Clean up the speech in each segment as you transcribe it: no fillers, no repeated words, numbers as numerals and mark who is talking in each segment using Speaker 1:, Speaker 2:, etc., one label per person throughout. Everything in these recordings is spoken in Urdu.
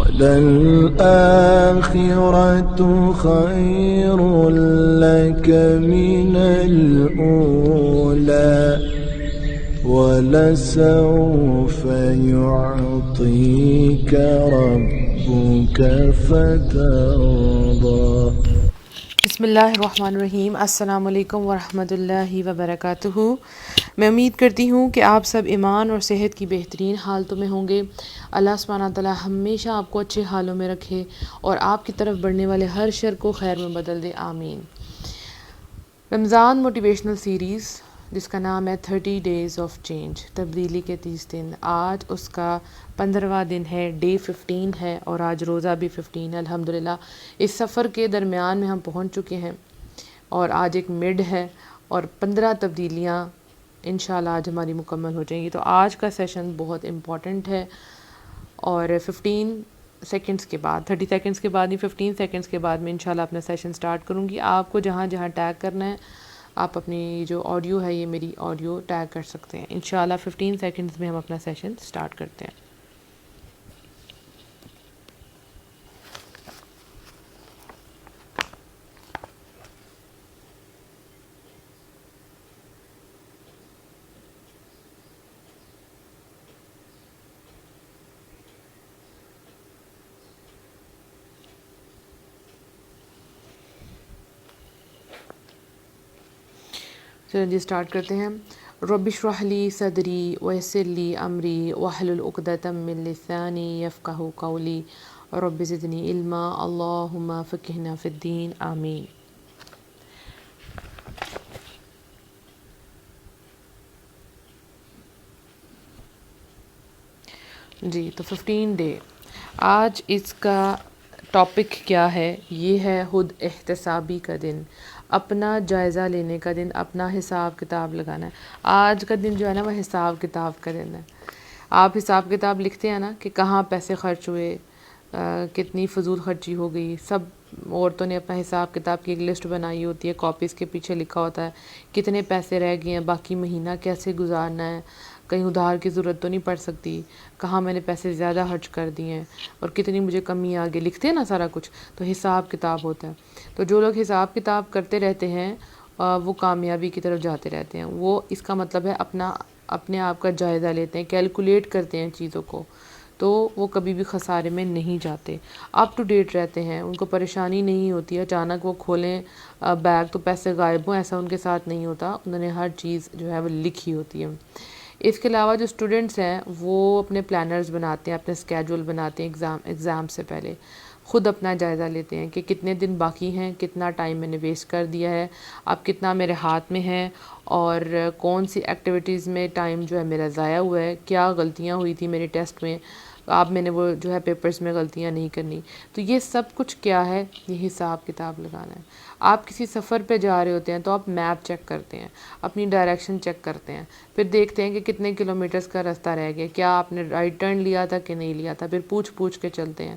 Speaker 1: وَلَلْآخِرَةُ خَيْرٌ لَكَ مِنَ الْأُولَى وَلَسَوْفَ يُعْطِيكَ رَبُّكَ فَتَرْضَى۔
Speaker 2: بسم اللہ الرحمن الرحیم۔ السلام علیکم ورحمۃ اللہ وبرکاتہ۔ میں امید کرتی ہوں کہ آپ سب ایمان اور صحت کی بہترین حالتوں میں ہوں گے۔ اللہ سبحانہ تعالیٰ ہمیشہ آپ کو اچھے حالوں میں رکھے اور آپ کی طرف بڑھنے والے ہر شر کو خیر میں بدل دے، آمین۔ رمضان موٹیویشنل سیریز جس کا نام ہے 30 Days of Change، تبدیلی کے 30 دن، آج اس کا 15واں دن ہے، ڈے 15 ہے، اور آج روزہ بھی 15 ہے۔ الحمدللہ اس سفر کے درمیان میں ہم پہنچ چکے ہیں اور آج ایک مڈ ہے اور 15 تبدیلیاں انشاءاللہ آج ہماری مکمل ہو جائیں گی۔ تو آج کا سیشن بہت امپورٹنٹ ہے اور 15 سیکنڈز کے بعد، 30 سیکنڈز کے بعد نہیں، 15 سیکنڈز کے بعد میں انشاءاللہ اپنا سیشن سٹارٹ کروں گی۔ آپ کو جہاں جہاں ٹیگ کرنا ہے، آپ اپنی جو آڈیو ہے، یہ میری آڈیو ٹیگ کر سکتے ہیں۔ انشاءاللہ 15 سیکنڈز میں ہم اپنا سیشن سٹارٹ کرتے ہیں۔ چلیں جی سٹارٹ کرتے ہیں۔ رب اشرح لی صدری ویسر لی امری واحلل عقدۃ من لسانی یفقہوا قولی رب زدنی علما اللہم فقہنا فی الدین، آمین۔ جی تو 15 ڈے، آج اس کا ٹاپک کیا ہے؟ یہ ہے خود احتسابی کا دن، اپنا جائزہ لینے کا دن، اپنا حساب کتاب لگانا ہے۔ آج کا دن جو ہے نا وہ حساب کتاب کا دن ہے۔ آپ حساب کتاب لکھتے ہیں نا کہ کہاں پیسے خرچ ہوئے، کتنی فضول خرچی ہو گئی۔ سب عورتوں نے اپنا حساب کتاب کی ایک لسٹ بنائی ہوتی ہے، کاپیز کے پیچھے لکھا ہوتا ہے کتنے پیسے رہ گئے ہیں، باقی مہینہ کیسے گزارنا ہے، کہیں ادھار کی ضرورت تو نہیں پڑ سکتی، کہاں میں نے پیسے زیادہ خرچ کر دیے ہیں اور کتنی مجھے کمی آگے، لکھتے ہیں نا سارا کچھ، تو حساب کتاب ہوتا ہے۔ تو جو لوگ حساب کتاب کرتے رہتے ہیں وہ کامیابی کی طرف جاتے رہتے ہیں۔ وہ اس کا مطلب ہے اپنے آپ کا جائزہ لیتے ہیں، کیلکولیٹ کرتے ہیں چیزوں کو، تو وہ کبھی بھی خسارے میں نہیں جاتے، اپ ٹو ڈیٹ رہتے ہیں، ان کو پریشانی نہیں ہوتی ہے اچانک وہ کھولیں بیگ تو پیسے غائب ہوں، ایسا ان کے ساتھ نہیں ہوتا، انہوں نے ہر چیز جو ہے وہ لکھی ہوتی ہے۔ اس کے علاوہ جو اسٹوڈنٹس ہیں وہ اپنے پلانرز بناتے ہیں، اپنے اسکیجول بناتے ہیں ایگزام سے پہلے، خود اپنا جائزہ لیتے ہیں کہ کتنے دن باقی ہیں، کتنا ٹائم میں نے ویسٹ کر دیا ہے، اب کتنا میرے ہاتھ میں ہے، اور کون سی ایکٹیویٹیز میں ٹائم جو ہے میرا ضائع ہوا ہے، کیا غلطیاں ہوئی تھی میرے ٹیسٹ میں، اب میں نے وہ جو ہے پیپرز میں غلطیاں نہیں کرنی۔ تو یہ سب کچھ کیا ہے؟ یہ حساب کتاب لگانا ہے۔ آپ کسی سفر پہ جا رہے ہوتے ہیں تو آپ میپ چیک کرتے ہیں، اپنی ڈائریکشن چیک کرتے ہیں، پھر دیکھتے ہیں کہ کتنے کلومیٹرز کا راستہ رہ گیا، کیا آپ نے رائٹ ٹرن لیا تھا کہ نہیں لیا تھا، پھر پوچھ کے چلتے ہیں۔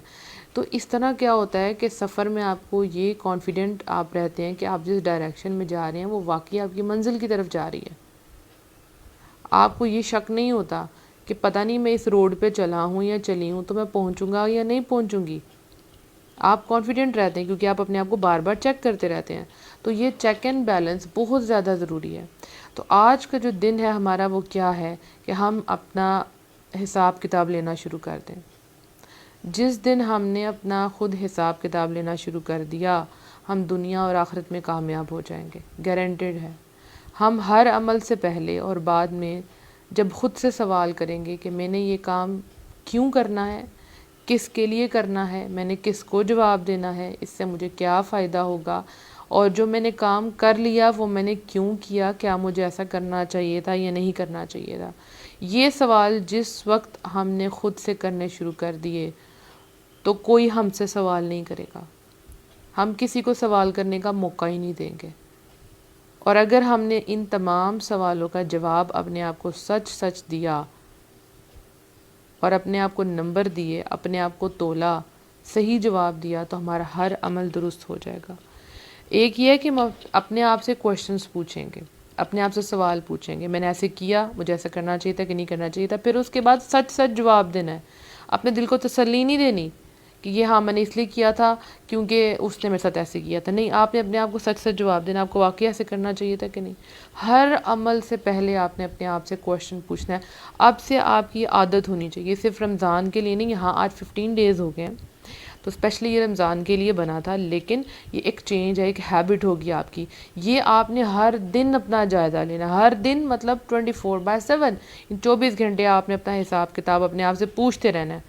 Speaker 2: تو اس طرح کیا ہوتا ہے کہ سفر میں آپ کو یہ کانفیڈنٹ آپ رہتے ہیں کہ آپ جس ڈائریکشن میں جا رہے ہیں وہ واقعی آپ کی منزل کی طرف جا رہی ہے۔ آپ کو یہ شک نہیں ہوتا کہ پتہ نہیں میں اس روڈ پہ چلا ہوں یا چلی ہوں تو میں پہنچوں گا یا نہیں پہنچوں گی۔ آپ کانفیڈنٹ رہتے ہیں کیونکہ آپ اپنے آپ کو بار بار چیک کرتے رہتے ہیں۔ تو یہ چیک اینڈ بیلنس بہت زیادہ ضروری ہے۔ تو آج کا جو دن ہے ہمارا وہ کیا ہے کہ ہم اپنا حساب کتاب لینا شروع کر دیں۔ جس دن ہم نے اپنا خود حساب کتاب لینا شروع کر دیا، ہم دنیا اور آخرت میں کامیاب ہو جائیں گے، گارنٹیڈ ہے۔ ہم ہر عمل سے پہلے اور بعد میں جب خود سے سوال کریں گے کہ میں نے یہ کام کیوں کرنا ہے، کس کے لیے کرنا ہے، میں نے کس کو جواب دینا ہے، اس سے مجھے کیا فائدہ ہوگا، اور جو میں نے کام کر لیا وہ میں نے کیوں کیا، کیا مجھے ایسا کرنا چاہیے تھا یا نہیں کرنا چاہیے تھا۔ یہ سوال جس وقت ہم نے خود سے کرنے شروع کر دیے تو کوئی ہم سے سوال نہیں کرے گا، ہم کسی کو سوال کرنے کا موقع ہی نہیں دیں گے۔ اور اگر ہم نے ان تمام سوالوں کا جواب اپنے آپ کو سچ دیا اور اپنے آپ کو نمبر دیے، اپنے آپ کو تولا، صحیح جواب دیا، تو ہمارا ہر عمل درست ہو جائے گا۔ ایک یہ ہے کہ ہم اپنے آپ سے کویشچنز پوچھیں گے، اپنے آپ سے سوال پوچھیں گے، میں نے ایسے کیا، مجھے ایسا کرنا چاہیے تھا کہ نہیں کرنا چاہیے تھا، پھر اس کے بعد سچ جواب دینا ہے، اپنے دل کو تسلی نہیں دینی کہ یہ ہاں میں نے اس لیے کیا تھا کیونکہ اس نے میرے ساتھ ایسے کیا تھا. نہیں، آپ نے اپنے آپ کو سچ سچ جواب دینا. آپ کو واقعی ایسے کرنا چاہیے تھا کہ نہیں؟ ہر عمل سے پہلے آپ نے اپنے آپ سے کویشچن پوچھنا ہے. اب سے آپ کی عادت ہونی چاہیے، صرف رمضان کے لیے نہیں. ہاں آج 15 ڈیز ہو گئے ہیں تو اسپیشلی یہ رمضان کے لیے بنا تھا، لیکن یہ ایک چینج ہے، ایک ہیبٹ ہوگی آپ کی. یہ آپ نے ہر دن اپنا جائزہ لینا، ہر دن مطلب 24/7 ان 24 گھنٹے آپ نے اپنا حساب کتاب اپنے آپ سے پوچھتے رہنا ہے.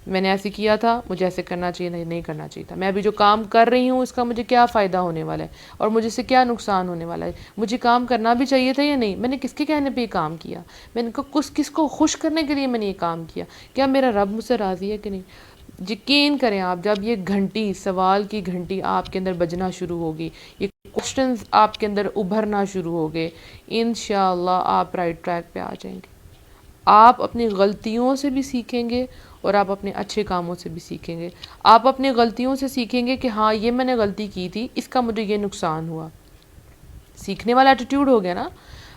Speaker 2: میں نے ایسے کیا تھا، مجھے ایسے کرنا چاہیے، نہیں کرنا چاہیے تھا. میں ابھی جو کام کر رہی ہوں اس کا مجھے کیا فائدہ ہونے والا ہے اور مجھے سے کیا نقصان ہونے والا ہے. مجھے کام کرنا بھی چاہیے تھا یا نہیں؟ میں نے کس کے کہنے پہ یہ کام کیا؟ میں نے کس کو خوش کرنے کے لیے میں نے یہ کام کیا؟ کیا میرا رب مجھ سے راضی ہے کہ نہیں؟ یقین کریں آپ، جب یہ گھنٹی، سوال کی گھنٹی آپ کے اندر بجنا شروع ہوگی، یہ کوشچنز آپ کے اندر ابھرنا شروع ہو گئے، انشاءاللہ آپ رائٹ ٹریک پہ آ جائیں گے. آپ اپنی غلطیوں سے بھی سیکھیں گے اور آپ اپنے اچھے کاموں سے بھی سیکھیں گے. آپ اپنی غلطیوں سے سیکھیں گے کہ ہاں یہ میں نے غلطی کی تھی، اس کا مجھے یہ نقصان ہوا. سیکھنے والا ایٹیٹیوڈ ہو گیا نا.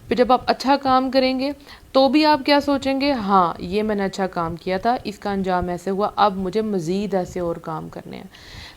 Speaker 2: پھر جب آپ اچھا کام کریں گے تو بھی آپ کیا سوچیں گے؟ ہاں یہ میں نے اچھا کام کیا تھا، اس کا انجام ایسے ہوا، اب مجھے مزید ایسے اور کام کرنے ہیں.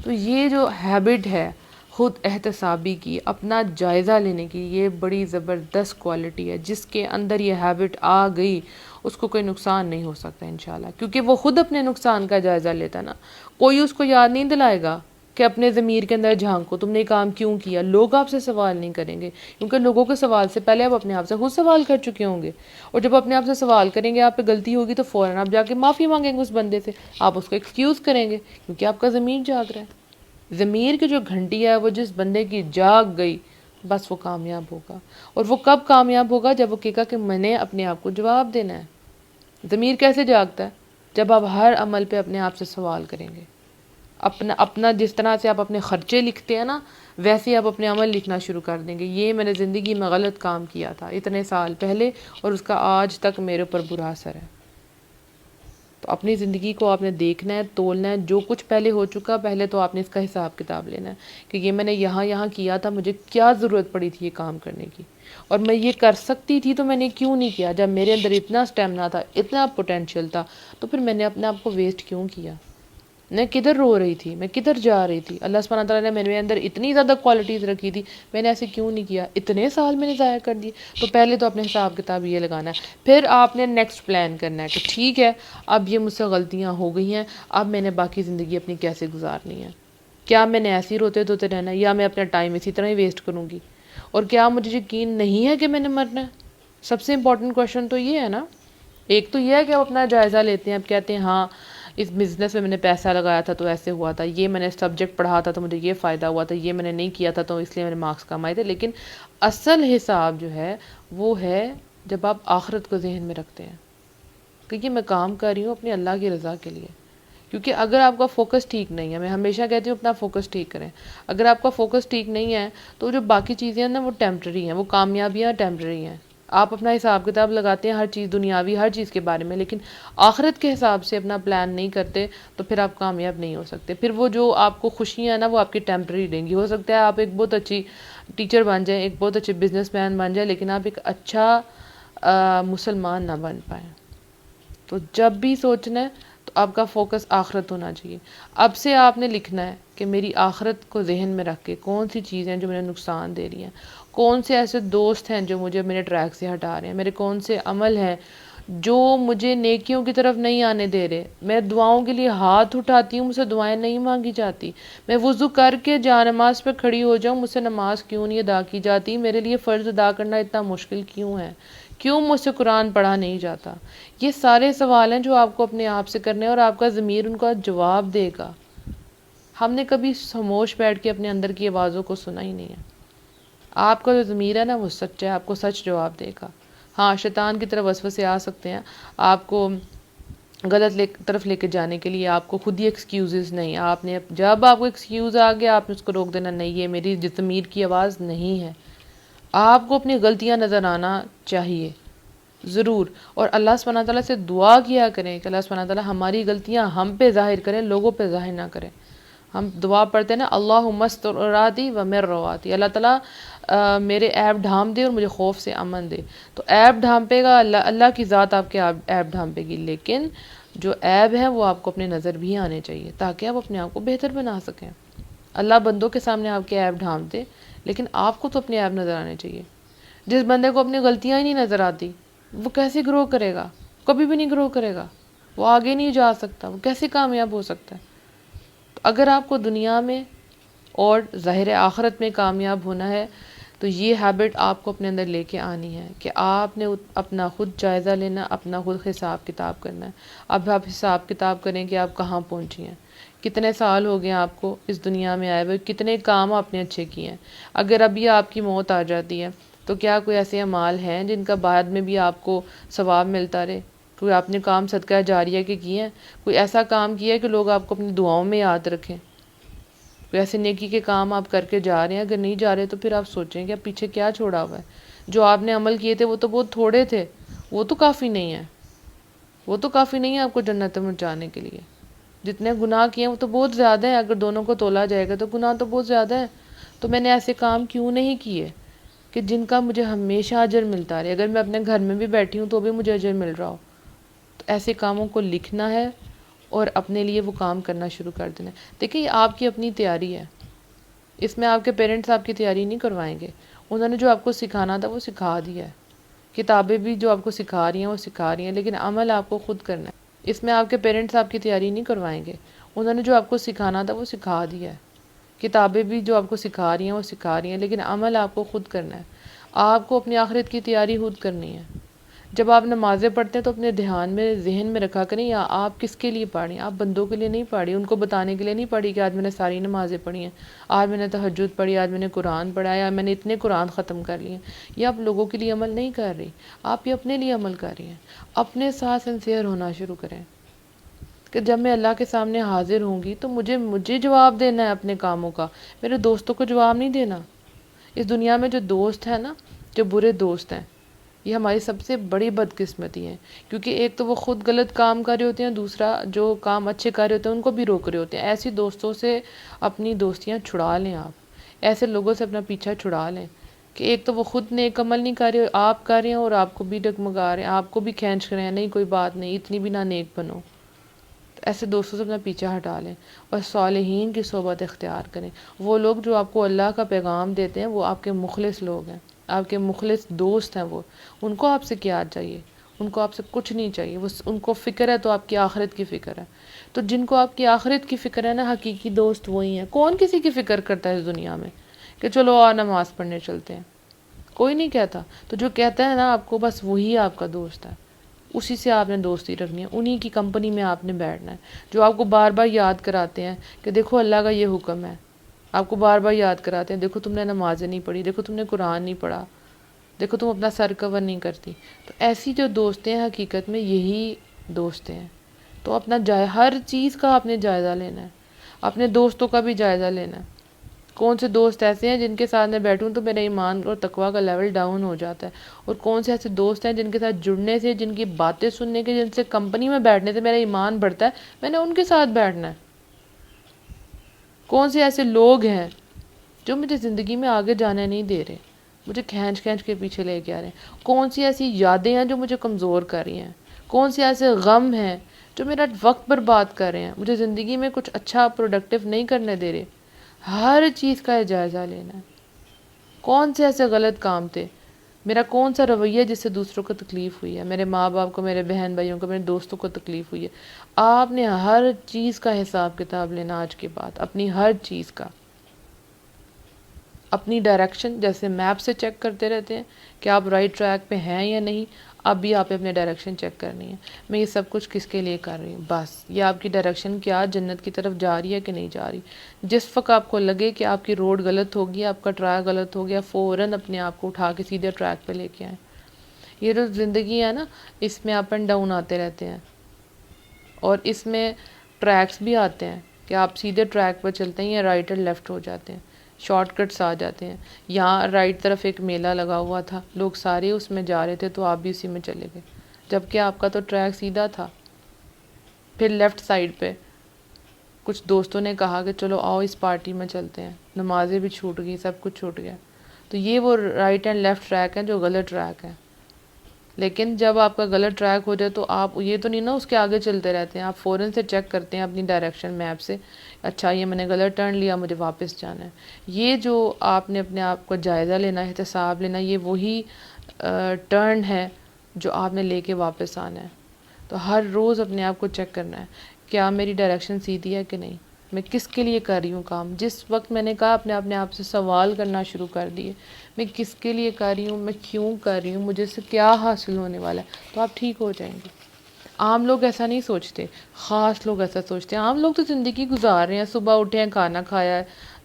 Speaker 2: تو یہ جو ہیبٹ ہے خود احتسابی کی، اپنا جائزہ لینے کی، یہ بڑی زبردست کوالٹی ہے. جس کے اندر یہ ہیبٹ آ گئی اس کو کوئی نقصان نہیں ہو سکتا انشاءاللہ، کیونکہ وہ خود اپنے نقصان کا جائزہ لیتا نا. کوئی اس کو یاد نہیں دلائے گا کہ اپنے ضمیر کے اندر جھانکو، تم نے کام کیوں کیا. لوگ آپ سے سوال نہیں کریں گے، کیونکہ لوگوں کے سوال سے پہلے آپ اپنے آپ سے خود سوال کر چکے ہوں گے. اور جب اپنے آپ سے سوال کریں گے، آپ پہ غلطی ہوگی تو فوراً آپ جا کے معافی مانگیں گے اس بندے سے، آپ اس کو ایکسکیوز کریں گے، کیونکہ آپ کا ضمیر جاگ رہا ہے. ضمیر کی جو گھنٹی ہے وہ جس بندے کی جاگ گئی بس وہ کامیاب ہوگا. اور وہ کب کامیاب ہوگا؟ جب وہ کہے گا کہ میں نے اپنے آپ کو جواب دینا ہے. ضمیر کیسے جاگتا ہے؟ جب آپ ہر عمل پہ اپنے آپ سے سوال کریں گے. اپنا جس طرح سے آپ اپنے خرچے لکھتے ہیں نا، ویسے آپ اپنے عمل لکھنا شروع کر دیں گے. یہ میں نے زندگی میں غلط کام کیا تھا اتنے سال پہلے اور اس کا آج تک میرے اوپر برا اثر ہے. تو اپنی زندگی کو آپ نے دیکھنا ہے، تولنا ہے. جو کچھ پہلے ہو چکا، پہلے تو آپ نے اس کا حساب کتاب لینا ہے کہ یہ میں نے یہاں کیا تھا، مجھے کیا ضرورت پڑی تھی یہ کام کرنے کی، اور میں یہ کر سکتی تھی تو میں نے کیوں نہیں کیا. جب میرے اندر اتنا اسٹیمنا تھا، اتنا پوٹینشیل تھا، تو پھر میں نے اپنے آپ کو ویسٹ کیوں کیا؟ میں کدھر رو رہی تھی؟ میں کدھر جا رہی تھی؟ اللہ سبحانہ تعالیٰ نے میرے اندر اتنی زیادہ کوالٹیز رکھی تھی، میں نے ایسے کیوں نہیں کیا؟ اتنے سال میں نے ضائع کر دیے. تو پہلے تو اپنے حساب کتاب یہ لگانا ہے. پھر آپ نے نیکسٹ پلان کرنا ہے کہ ٹھیک ہے اب یہ مجھ سے غلطیاں ہو گئی ہیں، اب میں نے باقی زندگی اپنی کیسے گزارنی ہے. کیا میں نے ایسے ہی روتے دھوتے رہنا ہے، یا میں اپنا ٹائم اسی طرح ہی ویسٹ کروں گی؟ اور کیا مجھے یقین نہیں ہے کہ میں نے مرنا ہے؟ سب سے امپورٹنٹ کویشچن تو یہ ہے نا. ایک تو یہ ہے کہ آپ اپنا جائزہ لیتے ہیں، آپ کہتے ہیں ہاں اس بزنس میں نے پیسہ لگایا تھا تو ایسے ہوا تھا، یہ میں نے سبجیکٹ پڑھا تھا تو مجھے یہ فائدہ ہوا تھا، یہ میں نے نہیں کیا تھا تو اس لیے میں نے مارکس کم آئے تھے. لیکن اصل حساب جو ہے وہ ہے جب آپ آخرت کو ذہن میں رکھتے ہیں کہ یہ میں کام کر رہی ہوں اپنی اللہ کی رضا کے لیے. کیونکہ اگر آپ کا فوکس ٹھیک نہیں ہے، میں ہمیشہ کہتی ہوں اپنا فوکس ٹھیک کریں. اگر آپ کا فوکس ٹھیک نہیں ہے تو جو باقی چیزیں ہیں نا وہ ٹیمپرری ہیں، وہ کامیابیاں ٹیمپرری ہیں. آپ اپنا حساب کتاب لگاتے ہیں ہر چیز دنیاوی، ہر چیز کے بارے میں، لیکن آخرت کے حساب سے اپنا پلان نہیں کرتے تو پھر آپ کامیاب نہیں ہو سکتے. پھر وہ جو آپ کو خوشیاں ہیں نا وہ آپ کی ٹیمپرری دیں گی. ہو سکتا ہے آپ ایک بہت اچھی ٹیچر بن جائیں، ایک بہت اچھے بزنس مین بن جائیں، لیکن آپ ایک اچھا مسلمان نہ بن پائیں. تو جب بھی سوچنا ہے تو آپ کا فوکس آخرت ہونا چاہیے. اب سے آپ نے لکھنا ہے کہ میری آخرت کو ذہن میں رکھ کے کون سی چیزیں جو مجھے نقصان دے رہی ہیں، کون سے ایسے دوست ہیں جو مجھے میرے ٹریک سے ہٹا رہے ہیں، میرے کون سے عمل ہیں جو مجھے نیکیوں کی طرف نہیں آنے دے رہے. میں دعاؤں کے لیے ہاتھ اٹھاتی ہوں، مجھ سے دعائیں نہیں مانگی جاتی. میں وضو کر کے جا نماز پہ کھڑی ہو جاؤں، مجھ سے نماز کیوں نہیں ادا کی جاتی؟ میرے لیے فرض ادا کرنا اتنا مشکل کیوں ہے؟ کیوں مجھ سے قرآن پڑھا نہیں جاتا؟ یہ سارے سوال ہیں جو آپ کو اپنے آپ سے کرنے ہیں، اور آپ کا ضمیر ان کا جواب دے گا. ہم نے کبھی خاموش بیٹھ کے اپنے اندر کی آوازوں کو سنا ہی نہیں ہے. آپ کا جو ضمیر ہے نا وہ سچ ہے، آپ کو سچ جواب دے گا. ہاں شیطان کی طرف وسوسے آ سکتے ہیں آپ کو غلط طرف لے کے جانے کے لیے. آپ کو خود ہی ایکسکیوزز نہیں، آپ نے جب آپ کو ایکسکیوز آ گیا آپ نے اس کو روک دینا، نہیں یہ میری ضمیر کی آواز نہیں ہے. آپ کو اپنی غلطیاں نظر آنا چاہیے ضرور، اور اللہ سبحانہ تعالیٰ سے دعا کیا کریں کہ اللہ سبحانہ تعالیٰ ہماری غلطیاں ہم پہ ظاہر کریں، لوگوں پہ ظاہر نہ کریں. ہم دعا پڑھتے ہیں نا اللہم استر عوراتی وامن رواتی، اللہ تعالیٰ میرے عیب ڈھانپ دے اور مجھے خوف سے امن دے. تو عیب ڈھانپے گا اللہ، اللہ کی ذات آپ کے عیب ڈھانپے گی. لیکن جو عیب ہے وہ آپ کو اپنے نظر بھی آنے چاہیے تاکہ آپ اپنے آپ کو بہتر بنا سکیں. اللہ بندوں کے سامنے آپ کے عیب ڈھانپ دے لیکن آپ کو تو اپنے عیب نظر آنے چاہیے. جس بندے کو اپنی غلطیاں ہی نہیں نظر آتی وہ کیسے گرو کرے گا؟ کبھی بھی نہیں گرو کرے گا. وہ آگے نہیں جا سکتا. وہ کیسے کامیاب ہو سکتا ہے؟ تو اگر آپ کو دنیا میں اور ظاہر آخرت میں کامیاب ہونا ہے تو یہ ہیبٹ آپ کو اپنے اندر لے کے آنی ہے کہ آپ نے اپنا خود جائزہ لینا، اپنا خود حساب کتاب کرنا ہے. اب آپ حساب کتاب کریں کہ آپ کہاں پہنچی ہیں، کتنے سال ہو گئے آپ کو اس دنیا میں آئے ہوئے، کتنے کام آپ نے اچھے کیے ہیں. اگر ابھی آپ کی موت آ جاتی ہے تو کیا کوئی ایسے اعمال ہیں جن کا بعد میں بھی آپ کو ثواب ملتا رہے؟ کوئی آپ نے کام صدقہ جاریہ کے کیے ہیں؟ کوئی ایسا کام کیا ہے کہ لوگ آپ کو اپنی دعاؤں میں یاد رکھیں؟ کوئی ایسے نیکی کے کام آپ کر کے جا رہے ہیں؟ اگر نہیں جا رہے تو پھر آپ سوچیں کہ آپ پیچھے کیا چھوڑا ہوا ہے. جو آپ نے عمل کیے تھے وہ تو بہت تھوڑے تھے، وہ تو کافی نہیں ہے. وہ تو کافی نہیں ہے آپ کو جنت میں پہنچانے کے لیے. جتنے گناہ کیے ہیں وہ تو بہت زیادہ ہیں. اگر دونوں کو تولا جائے گا تو گناہ تو بہت زیادہ ہے. تو میں نے ایسے کام کیوں نہیں کیے کہ جن کا مجھے ہمیشہ اجر ملتا رہے؟ اگر میں اپنے گھر میں بھی بیٹھی ہوں تو بھی مجھے اجر مل رہا ہو. تو ایسے کاموں کو لکھنا ہے اور اپنے لیے وہ کام کرنا شروع کر دینا ہے. دیکھیں یہ آپ کی اپنی تیاری ہے. اس میں آپ کے پیرنٹس آپ کی تیاری نہیں کروائیں گے. انہوں نے جو آپ کو سکھانا تھا وہ سکھا دیا ہے. کتابیں بھی جو آپ کو سکھا رہی ہیں وہ سکھا رہی ہیں، لیکن عمل آپ کو خود کرنا ہے. اس میں آپ کے پیرنٹس آپ کی تیاری نہیں کروائیں گے. انہوں نے جو آپ کو سکھانا تھا وہ سکھا دیا ہے. کتابیں بھی جو آپ کو سکھا رہی ہیں وہ سکھا رہی ہیں، لیکن عمل آپ کو خود کرنا ہے. آپ کو اپنی آخرت کی تیاری خود کرنی ہے. جب آپ نمازیں پڑھتے ہیں تو اپنے دھیان میں ذہن میں رکھا کریں یا آپ کس کے لیے پڑھ رہی ہیں. آپ بندوں کے لیے نہیں پڑھ رہی، ان کو بتانے کے لیے نہیں پڑھی کہ آج میں نے ساری نمازیں پڑھی ہیں، آج میں نے تہجد پڑھی، آج میں نے قرآن پڑھا، یا میں نے اتنے قرآن ختم کر لیے. یہ آپ لوگوں کے لیے عمل نہیں کر رہی، آپ یہ اپنے لیے عمل کر رہی ہیں. اپنے ساتھ سنسیئر ہونا شروع کریں کہ جب میں اللہ کے سامنے حاضر ہوں گی تو مجھے جواب دینا ہے اپنے کاموں کا، میرے دوستوں کو جواب نہیں دینا. اس دنیا میں جو دوست ہیں نا، جو برے دوست ہیں، یہ ہماری سب سے بڑی بدقسمتی ہے. کیونکہ ایک تو وہ خود غلط کام کر رہے ہوتے ہیں، دوسرا جو کام اچھے کر رہے ہوتے ہیں ان کو بھی روک رہے ہوتے ہیں. ایسی دوستوں سے اپنی دوستیاں چھڑا لیں. آپ ایسے لوگوں سے اپنا پیچھا چھڑا لیں کہ ایک تو وہ خود نیک عمل نہیں کر رہے، آپ کر رہے ہیں اور آپ کو بھی ڈگمگا رہے ہیں، آپ کو بھی کھینچ رہے ہیں، نہیں کوئی بات نہیں، اتنی بھی نہ نیک بنو. تو ایسے دوستوں سے اپنا پیچھا ہٹا لیں اور صالحین کی صحبت اختیار کریں. وہ لوگ جو آپ کو اللہ کا پیغام دیتے ہیں وہ آپ کے مخلص لوگ ہیں، آپ کے مخلص دوست ہیں. وہ ان کو آپ سے کیا چاہیے؟ ان کو آپ سے کچھ نہیں چاہیے. ان کو فکر ہے تو آپ کی آخرت کی فکر ہے. تو جن کو آپ کی آخرت کی فکر ہے نا، حقیقی دوست وہی ہیں. کون کسی کی فکر کرتا ہے اس دنیا میں کہ چلو نماز پڑھنے چلتے ہیں؟ کوئی نہیں کہتا. تو جو کہتا ہے نا آپ کو، بس وہی آپ کا دوست ہے. اسی سے آپ نے دوستی رکھنی ہے، انہی کی کمپنی میں آپ نے بیٹھنا ہے. جو آپ کو بار بار یاد کراتے ہیں کہ دیکھو اللہ کا یہ حکم ہے. آپ کو بار بار یاد کراتے ہیں دیکھو تم نے نمازیں نہیں پڑھی، دیکھو تم نے قرآن نہیں پڑھا، دیکھو تم اپنا سر کور نہیں کرتی. تو ایسی جو دوستیں ہیں حقیقت میں یہی دوستیں ہیں. تو اپنا ہر چیز کا آپ نے جائزہ لینا ہے. اپنے دوستوں کا بھی جائزہ لینا ہے. کون سے دوست ایسے ہیں جن کے ساتھ میں بیٹھوں تو میرا ایمان اور تقویٰ کا لیول ڈاؤن ہو جاتا ہے، اور کون سے ایسے دوست ہیں جن کے ساتھ جڑنے سے، جن کی باتیں سننے کے، جن سے کمپنی میں بیٹھنے سے میرا ایمان بڑھتا ہے، میں نے ان کے ساتھ بیٹھنا ہے. کون سے ایسے لوگ ہیں جو مجھے زندگی میں آگے جانے نہیں دے رہے، مجھے کھینچ کے پیچھے لے کے آ رہے ہیں. کون سی ایسی یادیں ہیں جو مجھے کمزور کر رہی ہیں. کون سے ایسے غم ہیں جو میرا وقت برباد کر رہے ہیں، مجھے زندگی میں کچھ اچھا پروڈکٹیو نہیں کرنے دے رہے. ہر چیز کا جائزہ لینا ہے. کون سے ایسے غلط کام تھے، میرا کون سا رویہ جس سے دوسروں کو تکلیف ہوئی ہے، میرے ماں باپ کو، میرے بہن بھائیوں کو، میرے دوستوں کو تکلیف ہوئی ہے. آپ نے ہر چیز کا حساب کتاب لینا آج کے بعد، اپنی ہر چیز کا. اپنی ڈائریکشن جیسے میپ سے چیک کرتے رہتے ہیں کہ آپ رائٹ ٹریک پہ ہیں یا نہیں، اب بھی آپ اپنے ڈائریکشن چیک کرنی ہے. میں یہ سب کچھ کس کے لیے کر رہی ہوں؟ بس یہ آپ کی ڈائریکشن کیا جنت کی طرف جا رہی ہے کہ نہیں جا رہی. جس وقت آپ کو لگے کہ آپ کی روڈ غلط ہوگی، آپ کا ٹریک غلط ہو گیا، فوراً اپنے آپ کو اٹھا کے سیدھے ٹریک پہ لے کے آئیں. یہ جو زندگی ہے نا، اس میں اپ اینڈ ڈاؤن آتے رہتے ہیں، اور اس میں ٹریکس بھی آتے ہیں کہ آپ سیدھے ٹریک پر چلتے ہیں یا رائٹ اور لیفٹ ہو جاتے ہیں. شارٹ کٹس آ جاتے ہیں. یہاں رائٹ طرف ایک میلہ لگا ہوا تھا، لوگ سارے اس میں جا رہے تھے تو آپ بھی اسی میں چلے گئے، جبکہ آپ کا تو ٹریک سیدھا تھا. پھر لیفٹ سائڈ پہ کچھ دوستوں نے کہا کہ چلو آؤ اس پارٹی میں چلتے ہیں، نمازیں بھی چھوٹ گئی، سب کچھ چھوٹ گیا. تو یہ وہ رائٹ اینڈ لیفٹ ٹریک ہیں جو غلط ٹریک ہیں. لیکن جب آپ کا غلط ٹریک ہو جائے تو آپ یہ تو نہیں نا اس کے آگے چلتے رہتے ہیں، آپ فوراً سے چیک کرتے ہیں اپنی ڈائریکشن میپ سے، اچھا یہ میں نے غلط ٹرن لیا، مجھے واپس جانا ہے۔ یہ جو آپ نے اپنے آپ کو جائزہ لینا، احتساب لینا، یہ وہی ٹرن ہے جو آپ نے لے کے واپس آنا ہے۔ تو ہر روز اپنے آپ کو چیک کرنا ہے، کیا میری ڈائریکشن سیدھی ہے کہ نہیں، میں کس کے لیے کر رہی ہوں کام۔ جس وقت میں نے کہا اپنے آپ سے سوال کرنا شروع کر دیے، میں کس کے لیے کر رہی ہوں، میں کیوں کر رہی ہوں، مجھے سے کیا حاصل ہونے والا ہے، تو آپ ٹھیک ہو جائیں گے۔ عام لوگ ایسا نہیں سوچتے، خاص لوگ ایسا سوچتے ہیں۔ عام لوگ تو زندگی گزار رہے ہیں، صبح اٹھے ہیں، کھانا کھایا ہے،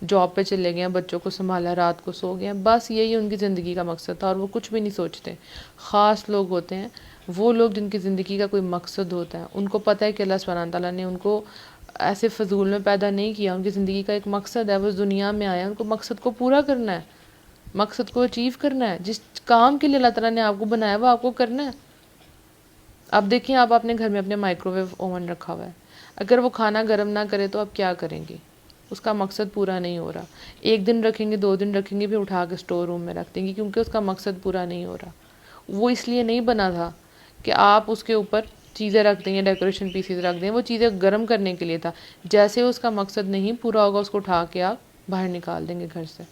Speaker 2: جاب پہ چلے گئے ہیں، بچوں کو سنبھالا، رات کو سو گئے ہیں، بس یہی ان کی زندگی کا مقصد تھا اور وہ کچھ بھی نہیں سوچتے۔ خاص لوگ ہوتے ہیں وہ لوگ جن کی زندگی کا کوئی مقصد ہوتا ہے، ان کو پتہ ہے کہ اللہ سبحانہ تعالیٰ نے ان کو ایسے فضول میں پیدا نہیں کیا، ان کی زندگی کا ایک مقصد ہے، وہ اس دنیا میں آئے ہیں، ان کو مقصد کو پورا کرنا ہے، مقصد کو اچیو کرنا ہے۔ جس کام کے لیے اللہ تعالیٰ نے آپ کو بنایا وہ آپ کو کرنا ہے۔ اب دیکھیں، آپ اپنے گھر میں اپنے مائکرو ویو اوون رکھا ہوا ہے، اگر وہ کھانا گرم نہ کرے تو آپ کیا کریں گے؟ اس کا مقصد پورا نہیں ہو رہا۔ ایک دن رکھیں گے، 2 دن رکھیں گے، پھر اٹھا کے اسٹور روم میں رکھ دیں گے، کیونکہ اس کا مقصد پورا نہیں ہو رہا۔ وہ اس لیے نہیں بنا تھا کہ آپ اس کے اوپر چیزیں رکھ دیں یا ڈیکوریشن پیسز رکھ دیں، وہ چیزیں گرم کرنے کے لیے تھا۔ جیسے اس کا مقصد نہیں پورا ہوگا، اس کو اٹھا کے آپ باہر نکال دیں گے گھر سے،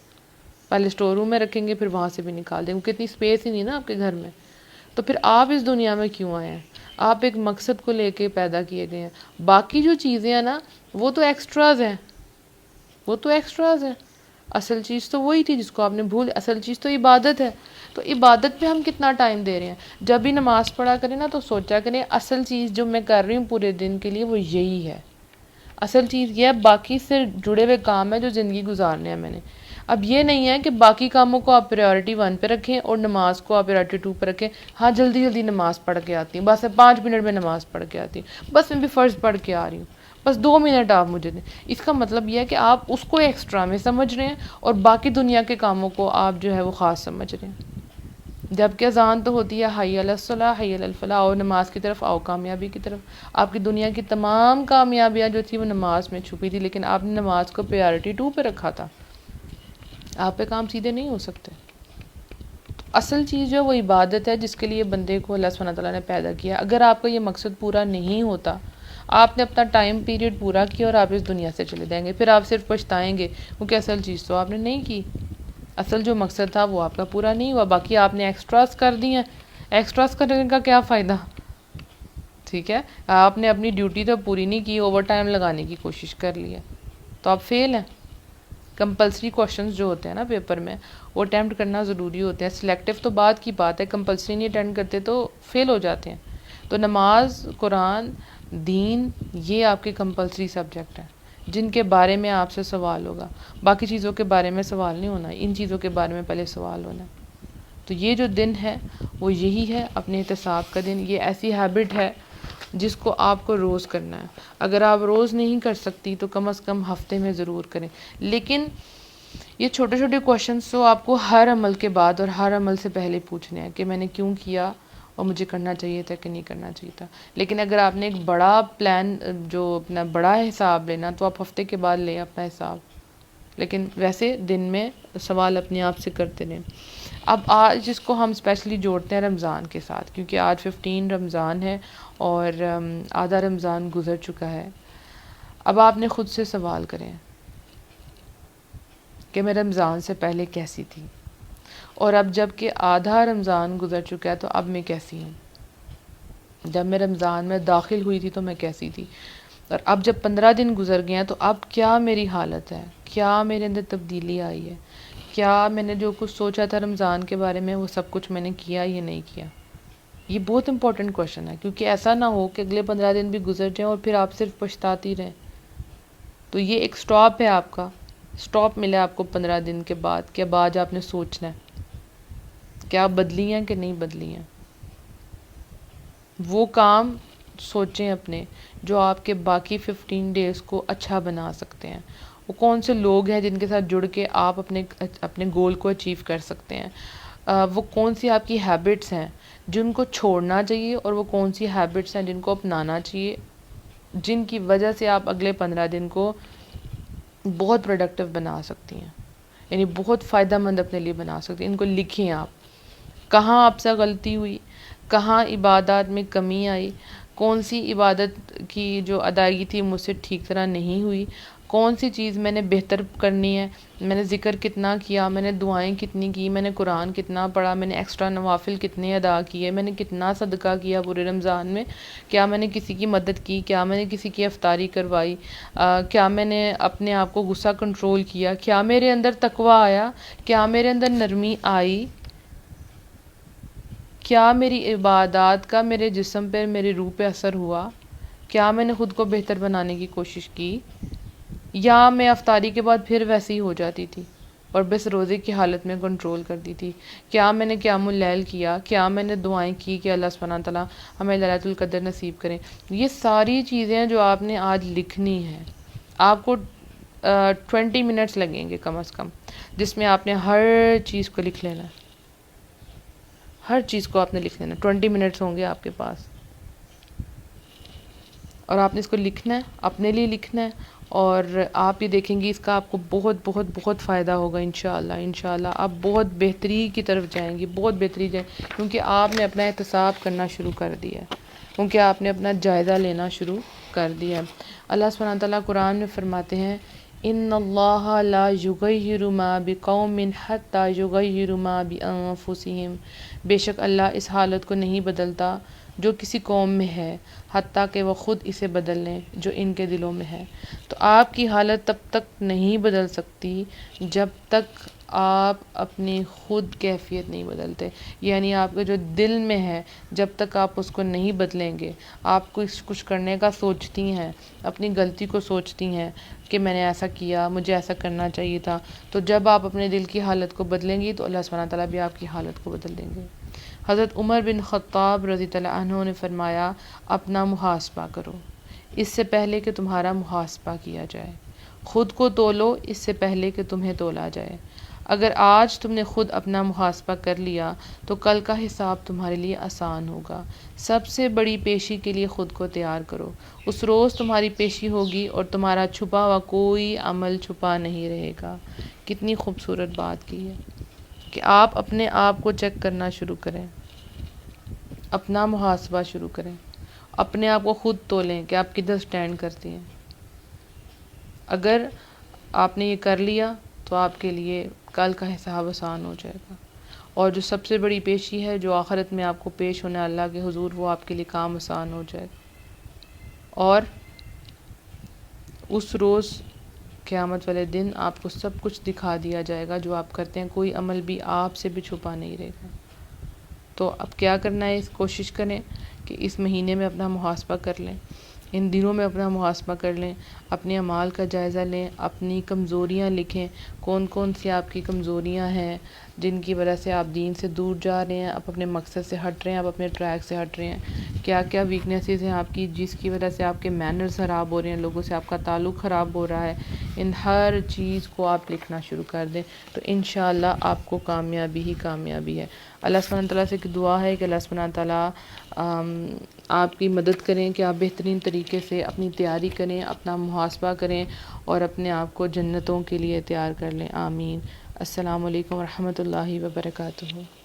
Speaker 2: پہلے اسٹور روم میں رکھیں گے، پھر وہاں سے بھی نکال دیں گے، کیونکہ اتنی اسپیس ہی نہیں نا آپ کے گھر میں۔ تو پھر آپ اس دنیا میں کیوں آئے ہیں؟ آپ ایک مقصد کو لے کے پیدا کیے گئے ہیں۔ باقی جو چیزیں ہیں نا، وہ تو ایکسٹراز ہیں، وہ تو ایکسٹراز ہیں۔ اصل چیز تو وہی تھی جس کو آپ نے بھول، اصل چیز تو عبادت ہے۔ تو عبادت پہ ہم کتنا ٹائم دے رہے ہیں؟ جب بھی نماز پڑھا کریں نا تو سوچا کریں اصل چیز جو میں کر رہی ہوں پورے دن کے لیے وہ یہی ہے۔ اصل چیز یہ ہے، باقی سے جڑے ہوئے کام ہے جو زندگی گزارنے ہیں میں نے۔ اب یہ نہیں ہے کہ باقی کاموں کو آپ پریورٹی 1 پہ رکھیں اور نماز کو آپ پریورٹی 2 پہ رکھیں۔ ہاں جلدی جلدی نماز پڑھ کے آتی ہوں، بس 5 منٹ میں نماز پڑھ کے آتی ہوں، بس میں بھی فرض پڑھ کے آ رہی ہوں، بس 2 منٹ آپ مجھے دیں۔ اس کا مطلب یہ ہے کہ آپ اس کو ایکسٹرا میں سمجھ رہے ہیں اور باقی دنیا کے کاموں کو آپ جو ہے وہ خاص سمجھ رہے ہیں۔ جبکہ اذان تو ہوتی ہے حی علی الصلاۃ حی علی الفلاح، اور نماز کی طرف آؤ، کامیابی کی طرف۔ آپ کی دنیا کی تمام کامیابیاں جو تھی وہ نماز میں چھپی تھی، لیکن آپ نے نماز کو پریورٹی 2 پہ رکھا تھا۔ آپ پہ کام سیدھے نہیں ہو سکتے۔ اصل چیز جو ہے وہ عبادت ہے، جس کے لیے بندے کو اللہ سبحانہ تعالیٰ نے پیدا کیا۔ اگر آپ کا یہ مقصد پورا نہیں ہوتا، آپ نے اپنا ٹائم پیریڈ پورا کیا اور آپ اس دنیا سے چلے جائیں گے، پھر آپ صرف پچھتائیں گے کیونکہ اصل چیز تو آپ نے نہیں کی، اصل جو مقصد تھا وہ آپ کا پورا نہیں ہوا، باقی آپ نے ایکسٹراز کر دی ہیں۔ ایکسٹراز کرنے کا کیا فائدہ؟ ٹھیک ہے، آپ نے اپنی ڈیوٹی تو پوری نہیں کی، اوور ٹائم لگانے کی کوشش کر لی ہے، تو آپ فیل ہیں۔ کمپلسری کوشچنز جو ہوتے ہیں نا پیپر میں، وہ اٹیمپٹ کرنا ضروری ہوتے ہیں۔ سلیکٹیو تو بعد کی بات ہے، کمپلسری نہیں اٹینڈ کرتے تو فیل ہو جاتے ہیں۔ تو نماز، قرآن، دین، یہ آپ کے کمپلسری سبجیکٹ ہیں جن کے بارے میں آپ سے سوال ہوگا۔ باقی چیزوں کے بارے میں سوال نہیں ہونا، ان چیزوں کے بارے میں پہلے سوال ہونا ہے۔ تو یہ جو دن ہے وہ یہی ہے، اپنے احتساب کا دن۔ یہ ایسی ہیبٹ ہے جس کو آپ کو روز کرنا ہے۔ اگر آپ روز نہیں کر سکتی تو کم از کم ہفتے میں ضرور کریں۔ لیکن یہ چھوٹے چھوٹے کوشچنس تو آپ کو ہر عمل کے بعد اور ہر عمل سے پہلے پوچھنے ہیں کہ میں نے کیوں کیا اور مجھے کرنا چاہیے تھا کہ نہیں کرنا چاہیے تھا۔ لیکن اگر آپ نے ایک بڑا پلان، جو اپنا بڑا حساب لینا، تو آپ ہفتے کے بعد لیں اپنا حساب، لیکن ویسے دن میں سوال اپنے آپ سے کرتے رہیں۔ اب آج جس کو ہم اسپیشلی جوڑتے ہیں رمضان کے ساتھ، کیونکہ آج 15 رمضان ہے اور آدھا رمضان گزر چکا ہے۔ اب آپ نے خود سے سوال کریں کہ میں رمضان سے پہلے کیسی تھی، اور اب جب کہ آدھا رمضان گزر چکا ہے تو اب میں کیسی ہوں۔ جب میں رمضان میں داخل ہوئی تھی تو میں کیسی تھی، اور اب جب 15 دن گزر گئے ہیں تو اب کیا میری حالت ہے، کیا میرے اندر تبدیلی آئی ہے، کیا میں نے جو کچھ سوچا تھا رمضان کے بارے میں وہ سب کچھ میں نے کیا یا نہیں کیا۔ یہ بہت امپورٹنٹ کوشچن ہے، کیونکہ ایسا نہ ہو کہ اگلے 15 دن بھی گزر جائیں اور پھر آپ صرف پچھتاتی رہیں۔ تو یہ ایک سٹاپ ہے، آپ کا سٹاپ ملا آپ کو 15 دن کے بعد، کہ اب آج آپ نے سوچنا ہے کیا بدلی ہیں کہ نہیں بدلی ہیں۔ وہ کام سوچیں اپنے جو آپ کے باقی 15 ڈیز کو اچھا بنا سکتے ہیں۔ وہ کون سے لوگ ہیں جن کے ساتھ جڑ کے آپ اپنے گول کو اچیو کر سکتے ہیں۔ وہ کون سی آپ کی ہیبٹس ہیں جن کو چھوڑنا چاہیے، اور وہ کون سی ہیبٹس ہیں جن کو اپنانا چاہیے، جن کی وجہ سے آپ اگلے 15 دن کو بہت پروڈکٹیو بنا سکتی ہیں، یعنی بہت فائدہ مند اپنے لیے بنا سکتی ہیں۔ ان کو لکھیں آپ، کہاں آپ سے غلطی ہوئی، کہاں عبادات میں کمی آئی، کون سی عبادت کی جو ادائیگی تھی مجھ سے ٹھیک طرح نہیں ہوئی، کون سی چیز میں نے بہتر کرنی ہے، میں نے ذکر کتنا کیا، میں نے دعائیں کتنی کی، میں نے قرآن کتنا پڑھا، میں نے ایکسٹرا نوافل کتنے ادا کیے، میں نے کتنا صدقہ کیا پورے رمضان میں، کیا میں نے کسی کی مدد کی، کیا میں نے کسی کی افطاری کروائی، کیا میں نے اپنے آپ کو غصہ کنٹرول کیا، کیا میرے اندر تقوی آیا، کیا میرے اندر نرمی آئی، کیا میری عبادات کا میرے جسم پہ میری روح پہ اثر ہوا، کیا میں نے خود کو بہتر بنانے کی کوشش کی، یا میں افطاری کے بعد پھر ویسی ہی ہو جاتی تھی اور بس روزے کی حالت میں کنٹرول کرتی تھی، کیا میں نے قیام اللیل کیا، کیا میں نے دعائیں کی کہ اللہ سبحانہ تعالیٰ ہمیں لیلۃ القدر نصیب کریں۔ یہ ساری چیزیں جو آپ نے آج لکھنی ہیں، آپ کو 20 منٹس لگیں گے کم از کم، جس میں آپ نے ہر چیز کو لکھ لینا ہے، ہر چیز کو آپ نے لکھ لینا ہے، 20 منٹس ہوں گے آپ کے پاس، اور آپ نے اس کو لکھنا ہے، اپنے لیے لکھنا ہے، اور آپ یہ دیکھیں گی اس کا آپ کو بہت بہت بہت فائدہ ہوگا انشاءاللہ۔ انشاءاللہ آپ بہت بہتری کی طرف جائیں گی، بہت بہتری جائیں، کیونکہ آپ نے اپنا احتساب کرنا شروع کر دیا ہے، کیونکہ آپ نے اپنا جائزہ لینا شروع کر دیا ہے۔ اللہ سبحانہ تعالیٰ قرآن میں فرماتے ہیں ان اللہ لا یغیر ما بقوم حتی یغیروا ما بانفسہم، بے شک اللہ اس حالت کو نہیں بدلتا جو کسی قوم میں ہے حتیٰ کہ وہ خود اسے بدل لیں جو ان کے دلوں میں ہے۔ تو آپ کی حالت تب تک نہیں بدل سکتی جب تک آپ اپنی خود کیفیت نہیں بدلتے، یعنی آپ کے جو دل میں ہے جب تک آپ اس کو نہیں بدلیں گے، آپ کچھ کرنے کا سوچتی ہیں، اپنی غلطی کو سوچتی ہیں کہ میں نے ایسا کیا، مجھے ایسا کرنا چاہیے تھا، تو جب آپ اپنے دل کی حالت کو بدلیں گی تو اللہ سبحانہ تعالیٰ بھی آپ کی حالت کو بدل دیں گے۔ حضرت عمر بن خطاب رضی اللہ عنہ نے فرمایا اپنا محاسبہ کرو اس سے پہلے کہ تمہارا محاسبہ کیا جائے، خود کو تولو اس سے پہلے کہ تمہیں تولا جائے۔ اگر آج تم نے خود اپنا محاسبہ کر لیا تو کل کا حساب تمہارے لیے آسان ہوگا۔ سب سے بڑی پیشی کے لیے خود کو تیار کرو، اس روز تمہاری پیشی ہوگی اور تمہارا چھپا ہوا کوئی عمل چھپا نہیں رہے گا۔ کتنی خوبصورت بات کی ہے کہ آپ اپنے آپ کو چیک کرنا شروع کریں، اپنا محاسبہ شروع کریں، اپنے آپ کو خود تولیں کہ آپ کدھر سٹینڈ کرتی ہیں۔ اگر آپ نے یہ کر لیا تو آپ کے لیے کل کا حساب آسان ہو جائے گا، اور جو سب سے بڑی پیشی ہے جو آخرت میں آپ کو پیش ہونا اللہ کے حضور، وہ آپ کے لیے کام آسان ہو جائے گا، اور اس روز قیامت والے دن آپ کو سب کچھ دکھا دیا جائے گا جو آپ کرتے ہیں، کوئی عمل بھی آپ سے بھی چھپا نہیں رہے گا۔ تو اب کیا کرنا ہے، اس کوشش کریں کہ اس مہینے میں اپنا محاسبہ کر لیں، ان دنوں میں اپنا محاسبہ کر لیں، اپنے اعمال کا جائزہ لیں، اپنی کمزوریاں لکھیں، کون کون سی آپ کی کمزوریاں ہیں جن کی وجہ سے آپ دین سے دور جا رہے ہیں، آپ اپنے مقصد سے ہٹ رہے ہیں، آپ اپنے ٹریک سے ہٹ رہے ہیں، کیا کیا ویکنیسز ہیں آپ کی جس کی وجہ سے آپ کے مینرز خراب ہو رہے ہیں، لوگوں سے آپ کا تعلق خراب ہو رہا ہے، ان ہر چیز کو آپ لکھنا شروع کر دیں تو انشاءاللہ آپ کو کامیابی ہی کامیابی ہے۔ اللہ سبحانہ تعالیٰ سے ایک دعا ہے کہ اللہ سبحانہ تعالیٰ آپ کی مدد کریں کہ آپ بہترین طریقے سے اپنی تیاری کریں، اپنا محاسبہ کریں اور اپنے آپ کو جنتوں کے لیے تیار کر لیں۔ آمین۔ السلام علیکم ورحمۃ اللہ وبرکاتہ۔